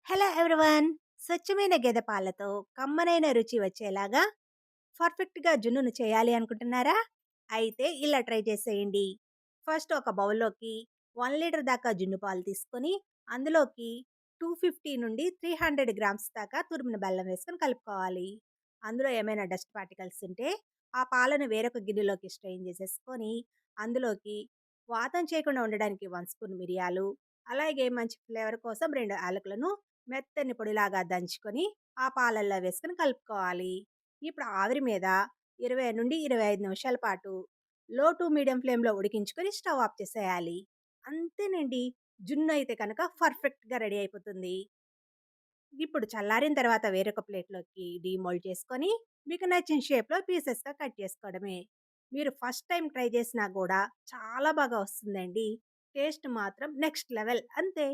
Hello everyone. స్వచ్ఛమైన గేదె పాలతో కమ్మనైన రుచి వచ్చేలాగా పర్ఫెక్ట్‌గా జున్నును చేయాలి అనుకుంటున్నారా? అయితే ఇలా ట్రై చేసేయండి. ఫస్ట్ ఒక బౌల్‌లోకి 1 లీటర్ దాకా జున్ను పాలు తీసుకొని, అందులోకి 250 నుండి 300 గ్రామ్స్ దాకా తురిమిన బెల్లం వేసుకొని కలుపుకోవాలి. అందులో ఏమైనా డస్ట్ పార్టికల్స్ ఉంటే ఆ పాలను వేరొక గిన్నెలోకి స్ట్రెయిన్ చేసేసుకొని, అందులోకి వాతం చేయకుండా ఉండడానికి 1 స్పూన్ మిరియాలు, అలాగే మంచి ఫ్లేవర్ కోసం 2 యాలకులను మెత్తని పొడిలాగా దంచుకొని ఆ పాలల్లో వేసుకొని కలుపుకోవాలి. ఇప్పుడు ఆవిరి మీద 20-25 నిమిషాల పాటు లో టు మీడియం ఫ్లేమ్‌లో ఉడికించుకొని స్టవ్ ఆఫ్ చేసేయాలి. అంతేనండి. జున్ను అయితే కనుక పర్ఫెక్ట్‌గా రెడీ అయిపోతుంది. ఇప్పుడు చల్లారిన తర్వాత వేరొక ప్లేట్‌లోకి డీమోల్డ్ చేసుకొని మీకు నచ్చిన షేప్‌లో పీసెస్‌గా కట్ చేసుకోవడమే. మీరు ఫస్ట్ టైమ్ ట్రై చేసినా గూడా చాలా బాగా వస్తుందండి. టేస్ట్ మాత్రం నెక్స్ట్ లెవెల్ అంతే.